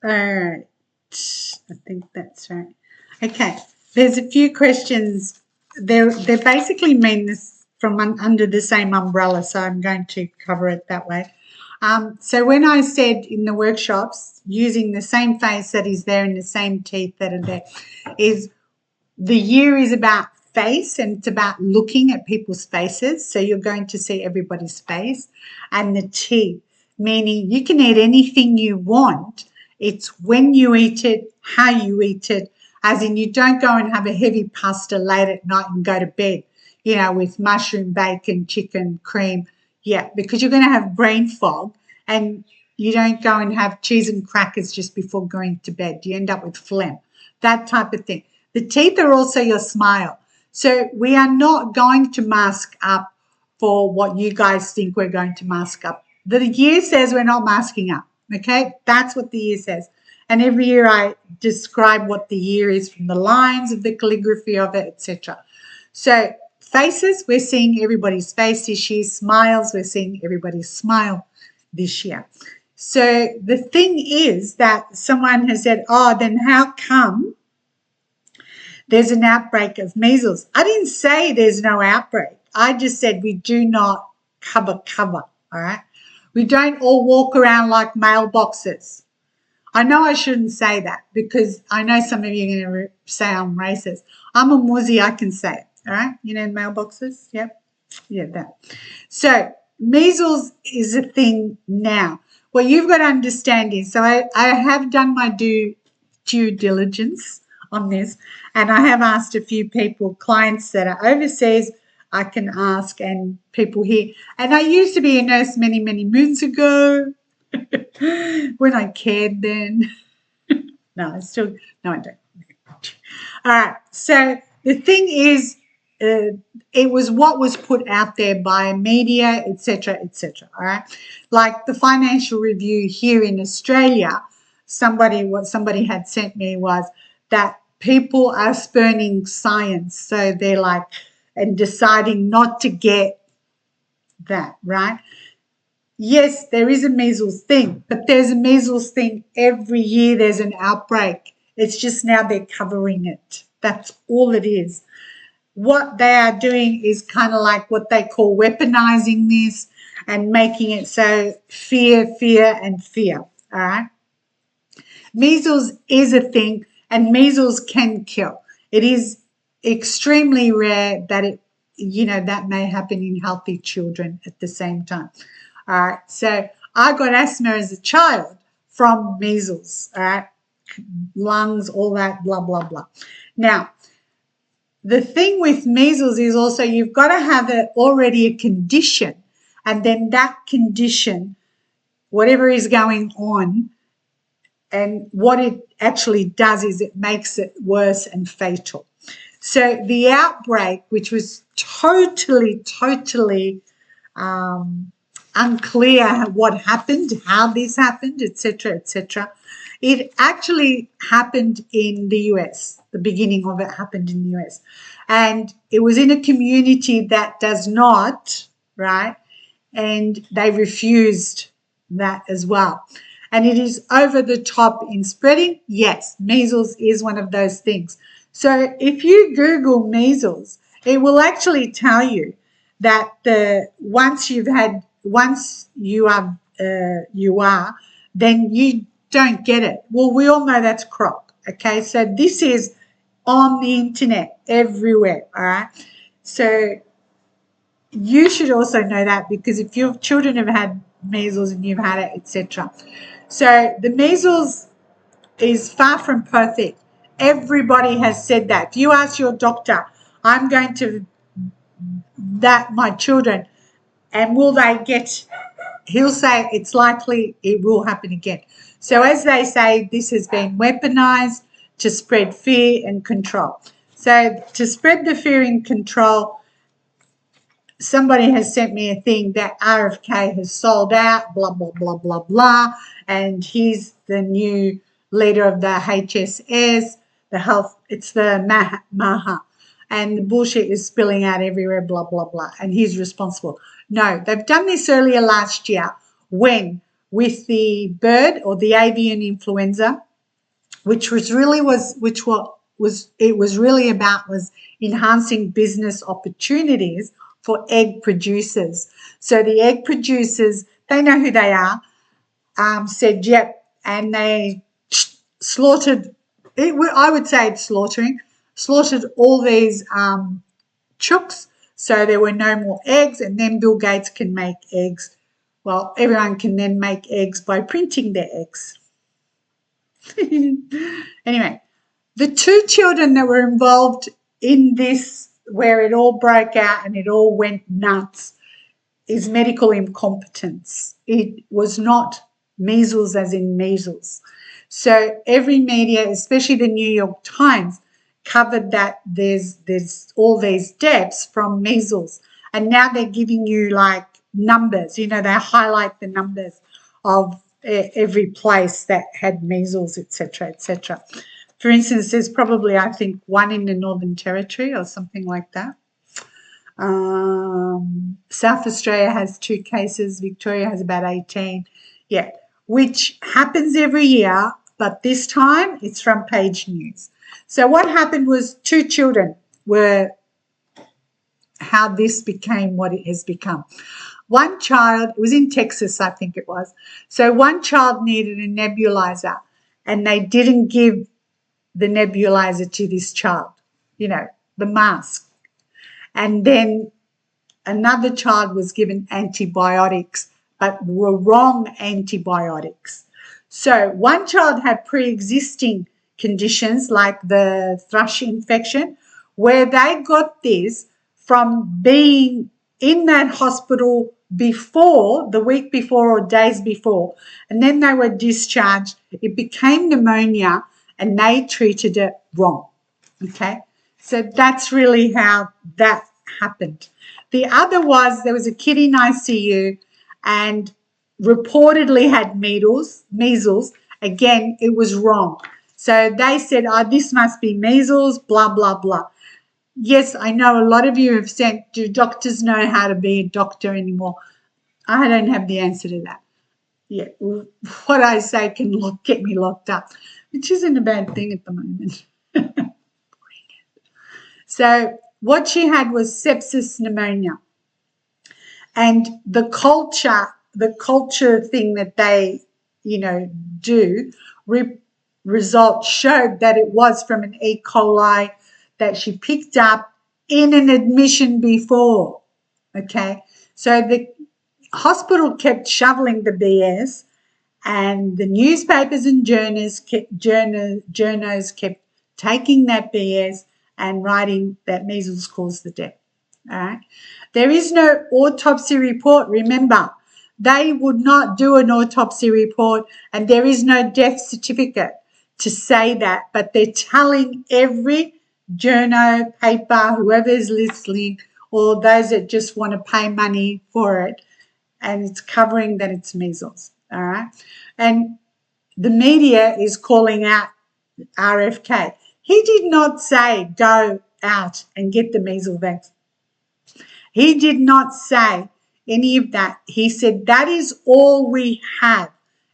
All right. I think that's right. Okay. There's a few questions. They basically mean this from under the same umbrella, so I'm going to cover it that way. So when I said in the workshops, using the same face that is there and the same teeth that are there, is the year is about face and it's about looking at people's faces. So you're going to see everybody's face, and the teeth, meaning you can eat anything you want. It's when you eat it, how you eat it, as in you don't go and have a heavy pasta late at night and go to bed, with mushroom, bacon, chicken, cream. Yeah, because you're going to have brain fog, and you don't go and have cheese and crackers just before going to bed. You end up with phlegm, that type of thing. The teeth are also your smile. So we are not going to mask up for what you guys think we're going to mask up. The year says we're not masking up. Okay, that's what the year says. And every year I describe what the year is from the lines of the calligraphy of it, etc. So faces, we're seeing everybody's face this year. Smiles, we're seeing everybody's smile this year. So the thing is that someone has said, oh, then how come there's an outbreak of measles? I didn't say there's no outbreak. I just said we do not cover, all right? We don't all walk around like mailboxes. I know I shouldn't say that because I know some of you are going to say I'm racist. I'm a Muzi, I can say it, all right? Mailboxes? Yep. Yeah, that. So measles is a thing now. What you've got to understand is, so I have done my due diligence on this, and I have asked a few people, clients that are overseas, I can ask, and people here. And I used to be a nurse many, many moons ago when I cared then. No, I don't. All right. So the thing is, it was what was put out there by media, etc., etc. All right. Like the Financial Review here in Australia, what somebody had sent me was that people are spurning science. So they're like, and deciding not to get that, right? Yes, there is a measles thing, but there's a measles thing every year. There's an outbreak. It's just now they're covering it. That's all it is. What they are doing is kind of like what they call weaponizing this and making it so fear, and fear. All right. Measles is a thing, and measles can kill. It is extremely rare that that may happen in healthy children at the same time. All right. So I got asthma as a child from measles. All right. Lungs, all that, blah, blah, blah. Now, the thing with measles is also you've got to have already a condition, and then that condition, whatever is going on, and what it actually does is it makes it worse and fatal. So the outbreak, which was totally unclear what happened, how this happened, etc., it actually happened in the US. The beginning of it happened in the US. And it was in a community that does not, right? And they refused that as well. And it is over the top in spreading. Yes, measles is one of those things. So if you Google measles, it will actually tell you that once you are, then you don't get it. Well, we all know that's crock. Okay, so this is on the internet everywhere. All right, so you should also know that, because if your children have had measles and you've had it, etc. So the measles is far from perfect. Everybody has said that. If you ask your doctor, I'm going to that my children, and will they get, he'll say it's likely it will happen again. So as they say, this has been weaponized to spread fear and control. So to spread the fear and control, somebody has sent me a thing that RFK has sold out, blah, blah, blah, blah, blah, and he's the new leader of the HSS, the health, it's the MAHA, and the bullshit is spilling out everywhere, blah, blah, blah, and he's responsible. No, they've done this earlier last year when with the bird or the avian influenza, which was really about was enhancing business opportunities for egg producers. So the egg producers, they know who they are, said yep, and they slaughtered. I would say it's slaughtered all these chooks, so there were no more eggs, and then Bill Gates can make eggs. Well, everyone can then make eggs by printing their eggs. Anyway, the two children that were involved in this, where it all broke out and it all went nuts, is medical incompetence. It was not measles as in measles. So every media, especially the New York Times, covered that there's all these deaths from measles. And now they're giving you like numbers, they highlight the numbers of every place that had measles, etc., etc. For instance, there's probably, I think, one in the Northern Territory or something like that. South Australia has 2 cases. Victoria has about 18. Yeah, which happens every year, but this time it's front page news. So what happened was 2 children were how this became what it has become. One child, it was in Texas, I think it was. So one child needed a nebulizer and they didn't give the nebulizer to this child, the mask. And then another child was given antibiotics, but were wrong antibiotics. So one child had pre-existing conditions like the thrush infection, where they got this from being in that hospital before, the week before or days before, and then they were discharged. It became pneumonia and they treated it wrong. Okay, so that's really how that happened. The other was there was a kid in ICU and reportedly had measles. Again, it was wrong. So they said, this must be measles, blah, blah, blah. Yes, I know a lot of you have said, do doctors know how to be a doctor anymore? I don't have the answer to that. Yeah, what I say can get me locked up, which isn't a bad thing at the moment. So what she had was sepsis pneumonia. And the culture thing that they, do, results showed that it was from an E. coli that she picked up in an admission before. Okay, so the hospital kept shoveling the BS, and the newspapers and journos kept taking that BS and writing that measles caused the death. All right. There is no autopsy report. Remember, they would not do an autopsy report, and there is no death certificate to say that, but they're telling every journo, paper, whoever is listening, or those that just want to pay money for it, and it's covering that it's measles. All right. And the media is calling out RFK. He did not say go out and get the measles vaccine. He did not say any of that. He said that is all we have.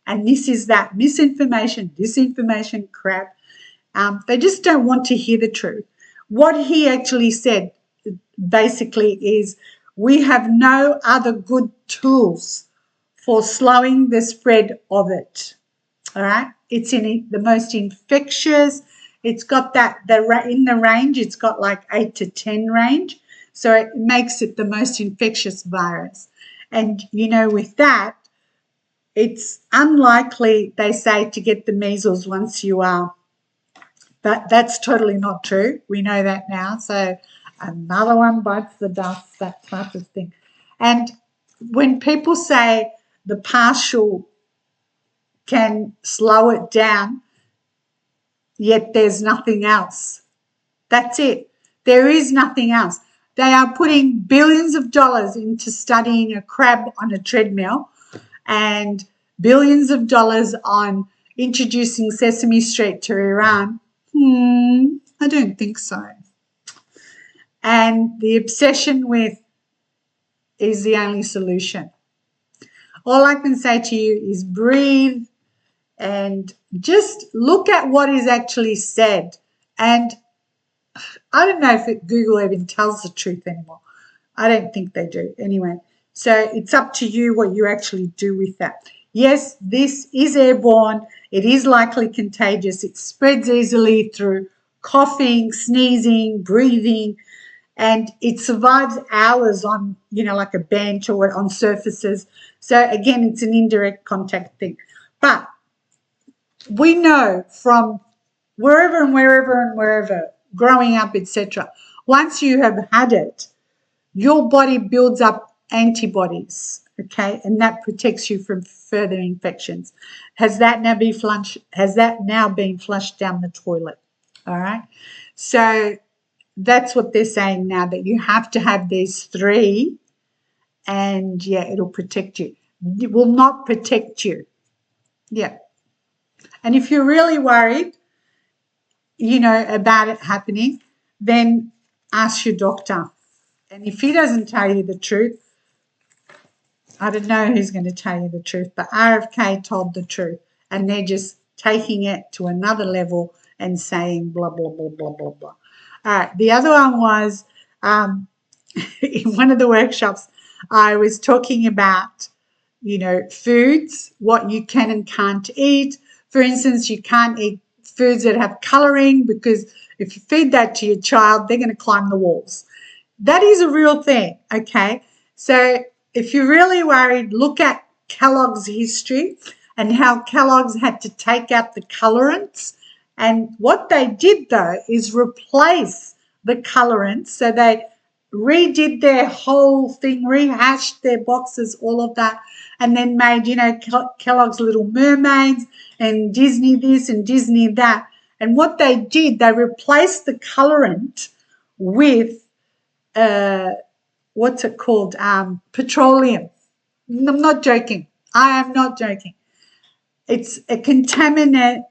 And this is that misinformation, disinformation crap. They just don't want to hear the truth. What he actually said basically is we have no other good tools for slowing the spread of it. All right. It's in the most infectious. It's got that in the range. It's got like 8 to 10 range. So it makes it the most infectious virus. And, with that, it's unlikely, they say, to get the measles once you are. But that's totally not true. We know that now. So another one bites the dust, that type of thing. And when people say the partial can slow it down, yet there's nothing else. That's it. There is nothing else. They are putting billions of dollars into studying a crab on a treadmill and billions of dollars on introducing Sesame Street to Iran. I don't think so. And the obsession with is the only solution. All I can say to you is breathe and just look at what is actually said. And I don't know if Google even tells the truth anymore. I don't think they do. Anyway, so it's up to you what you actually do with that. Yes, this is airborne. It is likely contagious. It spreads easily through coughing, sneezing, breathing, and it survives hours on, like a bench or on surfaces. So again, it's an indirect contact thing. But we know from wherever and wherever and wherever, growing up, etc., once you have had it, your body builds up antibodies, okay, and that protects you from further infections. Has that now been flushed down the toilet? All right. So that's what they're saying now, that you have to have these three, and yeah, it'll protect you. It will not protect you. Yeah. And if you're really worried, about it happening, then ask your doctor. And if he doesn't tell you the truth, I don't know who's going to tell you the truth, but RFK told the truth, and they're just taking it to another level and saying blah, blah, blah, blah, blah, blah. All right, the other one was in one of the workshops, I was talking about, foods, what you can and can't eat. For instance, you can't eat foods that have colouring, because if you feed that to your child, they're going to climb the walls. That is a real thing, okay? So if you're really worried, look at Kellogg's history and how Kellogg's had to take out the colorants. And what they did, though, is replace the colorants. So they redid their whole thing, rehashed their boxes, all of that, and then made, Kellogg's Little Mermaids and Disney this and Disney that. And what they did, they replaced the colorant with what's it called? Petroleum. I'm not joking. I am not joking. It's a contaminates,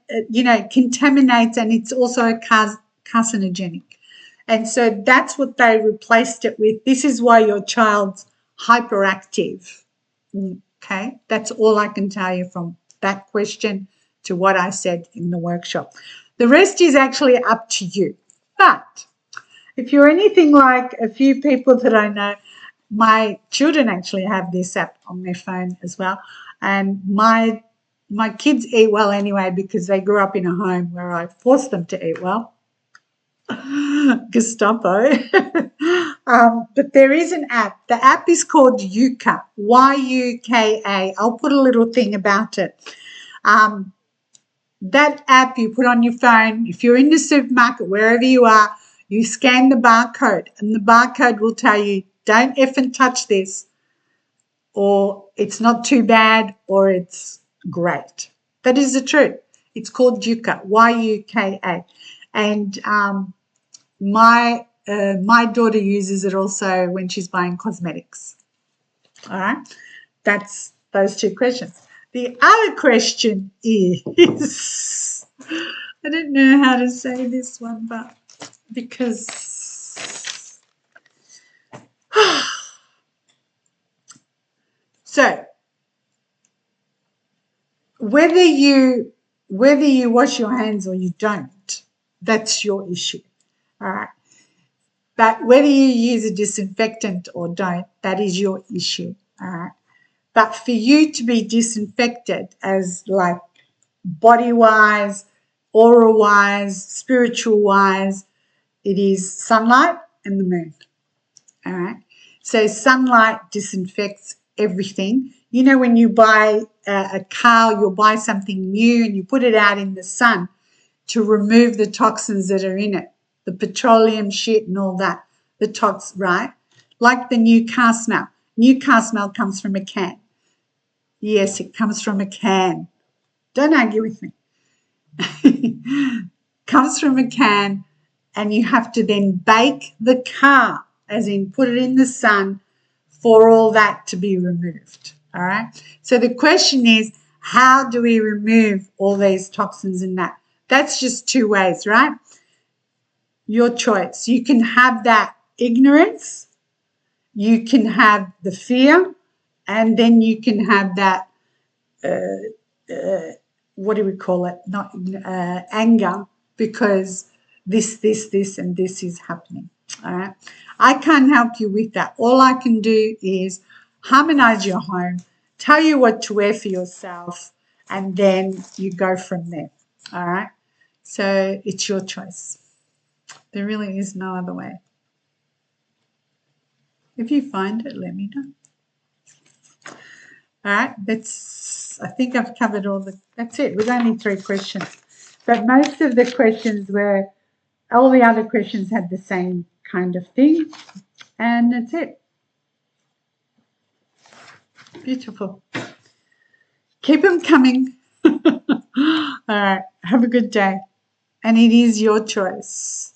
and it's also a carcinogenic. And so that's what they replaced it with. This is why your child's hyperactive. Okay, that's all I can tell you from that question to what I said in the workshop. The rest is actually up to you. But if you're anything like a few people that I know, my children actually have this app on their phone as well. And my kids eat well anyway, because they grew up in a home where I forced them to eat well. Gestapo. But there is an app. The app is called Yuka, Yuka. I'll put a little thing about it. That app you put on your phone, if you're in the supermarket, wherever you are, you scan the barcode, and the barcode will tell you, don't effing touch this, or it's not too bad, or it's great. That is the truth. It's called Yuka, Yuka. And my daughter uses it also when she's buying cosmetics. All right, that's those two questions. The other question is, I don't know how to say this one, but because so whether you wash your hands or you don't, that's your issue. All right. But whether you use a disinfectant or don't, that is your issue. All right. But for you to be disinfected, as like body-wise, aura-wise, spiritual-wise, it is sunlight and the moon. All right. So sunlight disinfects everything. When you buy a car, you'll buy something new and you put it out in the sun to remove the toxins that are in it, the petroleum shit and all that, the toxins, right? Like the new car smell. New car smell comes from a can. Yes, it comes from a can. Don't argue with me. Comes from a can, and you have to then bake the car, as in put it in the sun, for all that to be removed. All right. So the question is, how do we remove all these toxins in that? That's just two ways, right? Your choice. You can have that ignorance. You can have the fear. and then you can have that, what do we call it? Not anger, because this, and this is happening. All right. I can't help you with that. All I can do is harmonize your home, tell you what to wear for yourself, and then you go from there. All right. So it's your choice. There really is no other way. If you find it, let me know. All right, I think I've covered that's it. With only 3 questions. But most of the questions all the other questions had the same kind of thing. And that's it. Beautiful. Keep them coming. All right, have a good day. And it is your choice.